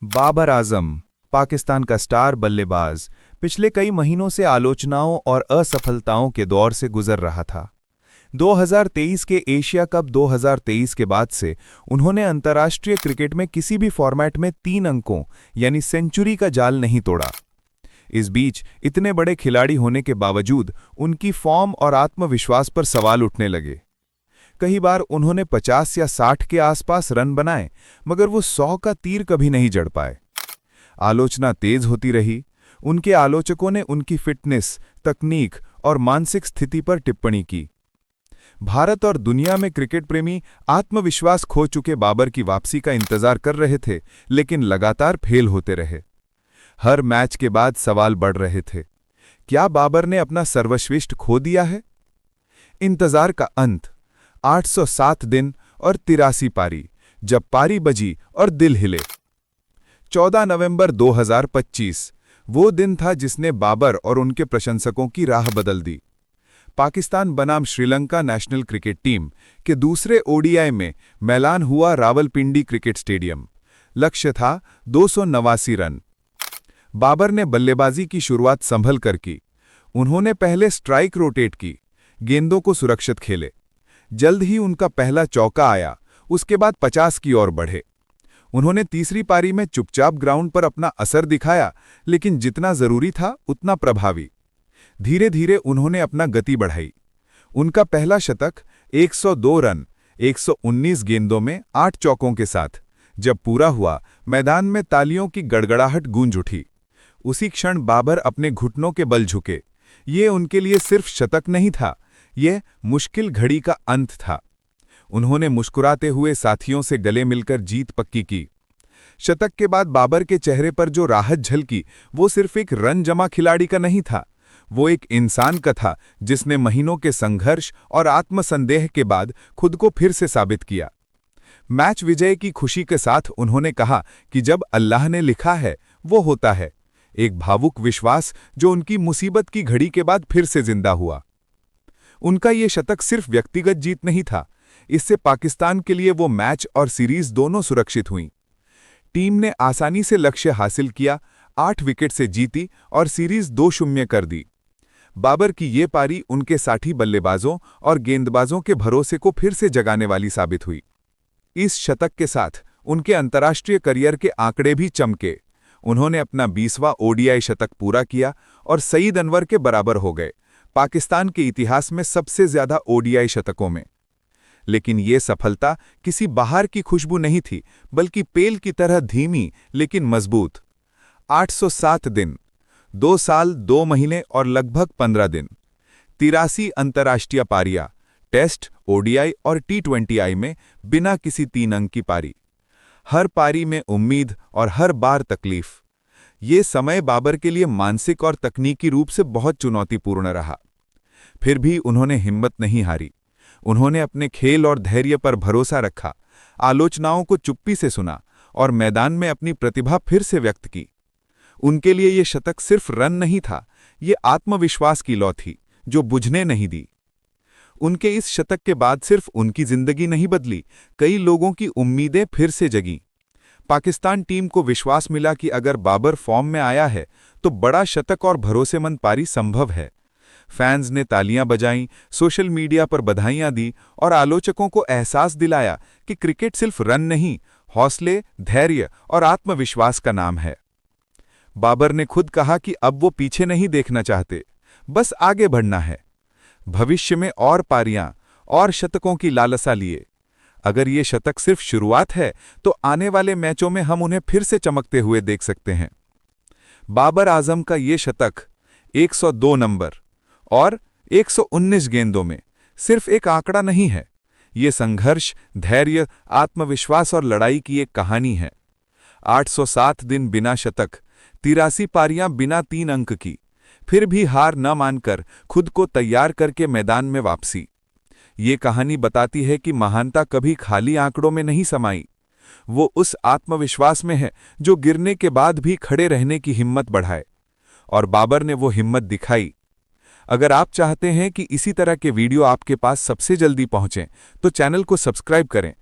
बाबर आजम, पाकिस्तान का स्टार बल्लेबाज, पिछले कई महीनों से आलोचनाओं और असफलताओं के दौर से गुजर रहा था। 2023 के एशिया कप 2023 के बाद से उन्होंने अंतर्राष्ट्रीय क्रिकेट में किसी भी फॉर्मेट में 3 अंकों यानी सेंचुरी का जाल नहीं तोड़ा। इस बीच इतने बड़े खिलाड़ी होने के बावजूद उनकी फॉर्म और आत्मविश्वास पर सवाल उठने लगे। कई बार उन्होंने 50 या 60 के आसपास रन बनाए, मगर वो 100 का तीर कभी नहीं जड़ पाए। आलोचना तेज होती रही। उनके आलोचकों ने उनकी फिटनेस, तकनीक और मानसिक स्थिति पर टिप्पणी की। भारत और दुनिया में क्रिकेट प्रेमी आत्मविश्वास खो चुके बाबर की वापसी का इंतजार कर रहे थे, लेकिन लगातार फेल होते रहे। हर मैच के बाद सवाल बढ़ रहे थे, क्या बाबर ने अपना सर्वश्रेष्ठ खो दिया है? इंतजार का अंत, 807 दिन और 83 पारी, जब पारी बजी और दिल हिले। 14 नवंबर 2025 वो दिन था जिसने बाबर और उनके प्रशंसकों की राह बदल दी। पाकिस्तान बनाम श्रीलंका नेशनल क्रिकेट टीम के दूसरे ओडीआई में मैदान हुआ रावलपिंडी क्रिकेट स्टेडियम। लक्ष्य था 289 रन। बाबर ने बल्लेबाजी की शुरुआत संभल कर की। उन्होंने पहले स्ट्राइक रोटेट की, गेंदों को सुरक्षित खेले। जल्द ही उनका पहला चौका आया, उसके बाद 50 की ओर बढ़े। उन्होंने तीसरी पारी में चुपचाप ग्राउंड पर अपना असर दिखाया, लेकिन जितना जरूरी था उतना प्रभावी। धीरे धीरे उन्होंने अपना गति बढ़ाई। उनका पहला शतक 102 रन 119 गेंदों में 8 चौकों के साथ जब पूरा हुआ, मैदान में तालियों की गड़गड़ाहट गूंज उठी। उसी क्षण बाबर अपने घुटनों के बल झुके। ये उनके लिए सिर्फ शतक नहीं था, यह मुश्किल घड़ी का अंत था। उन्होंने मुस्कुराते हुए साथियों से गले मिलकर जीत पक्की की। शतक के बाद बाबर के चेहरे पर जो राहत झलकी, वो सिर्फ एक रन जमा खिलाड़ी का नहीं था, वो एक इंसान का था जिसने महीनों के संघर्ष और आत्मसंदेह के बाद खुद को फिर से साबित किया। मैच विजय की खुशी के साथ उन्होंने कहा कि जब अल्लाह ने लिखा है वो होता है, एक भावुक विश्वास जो उनकी मुसीबत की घड़ी के बाद फिर से जिंदा हुआ। उनका ये शतक सिर्फ व्यक्तिगत जीत नहीं था, इससे पाकिस्तान के लिए वो मैच और सीरीज दोनों सुरक्षित हुईं। टीम ने आसानी से लक्ष्य हासिल किया, 8 विकेट से जीती और सीरीज 2-0 कर दी। बाबर की ये पारी उनके साथी बल्लेबाजों और गेंदबाजों के भरोसे को फिर से जगाने वाली साबित हुई। इस शतक के साथ उनके अंतर्राष्ट्रीय करियर के आंकड़े भी चमके। उन्होंने अपना 20वां ओडीआई शतक पूरा किया और सईद अनवर के बराबर हो गए, पाकिस्तान के इतिहास में सबसे ज्यादा ओडीआई शतकों में। लेकिन ये सफलता किसी बाहर की खुशबू नहीं थी, बल्कि पेल की तरह धीमी लेकिन मजबूत। 807 दिन, 2 साल 2 महीने और लगभग 15 दिन, 83 अंतर्राष्ट्रीय पारियां, टेस्ट, ओडीआई और टी20आई में बिना किसी 3 अंक की पारी। हर पारी में उम्मीद और हर बार तकलीफ। ये समय बाबर के लिए मानसिक और तकनीकी रूप से बहुत चुनौतीपूर्ण रहा। फिर भी उन्होंने हिम्मत नहीं हारी। उन्होंने अपने खेल और धैर्य पर भरोसा रखा, आलोचनाओं को चुप्पी से सुना और मैदान में अपनी प्रतिभा फिर से व्यक्त की। उनके लिए ये शतक सिर्फ रन नहीं था, ये आत्मविश्वास की लौ थी जो बुझने नहीं दी। उनके इस शतक के बाद सिर्फ उनकी जिंदगी नहीं बदली, कई लोगों की उम्मीदें फिर से जगीं। पाकिस्तान टीम को विश्वास मिला कि अगर बाबर फॉर्म में आया है तो बड़ा शतक और भरोसेमंद पारी संभव है। फैंस ने तालियां बजाईं, सोशल मीडिया पर बधाइयां दी और आलोचकों को एहसास दिलाया कि क्रिकेट सिर्फ रन नहीं, हौसले, धैर्य और आत्मविश्वास का नाम है। बाबर ने खुद कहा कि अब वो पीछे नहीं देखना चाहते, बस आगे बढ़ना है। भविष्य में और पारियां और शतकों की लालसा लिए। अगर ये शतक सिर्फ शुरुआत है तो आने वाले मैचों में हम उन्हें फिर से चमकते हुए देख सकते हैं। बाबर आजम का ये शतक 102 नंबर और 119 गेंदों में सिर्फ एक आंकड़ा नहीं है, ये संघर्ष, धैर्य, आत्मविश्वास और लड़ाई की एक कहानी है। 807 दिन बिना शतक, 83 पारियां बिना 3 अंक की, फिर भी हार न मानकर खुद को तैयार करके मैदान में वापसी। ये कहानी बताती है कि महानता कभी खाली आंकड़ों में नहीं समाई, वो उस आत्मविश्वास में है जो गिरने के बाद भी खड़े रहने की हिम्मत बढ़ाए। और बाबर ने वो हिम्मत दिखाई। अगर आप चाहते हैं कि इसी तरह के वीडियो आपके पास सबसे जल्दी पहुंचें, तो चैनल को सब्सक्राइब करें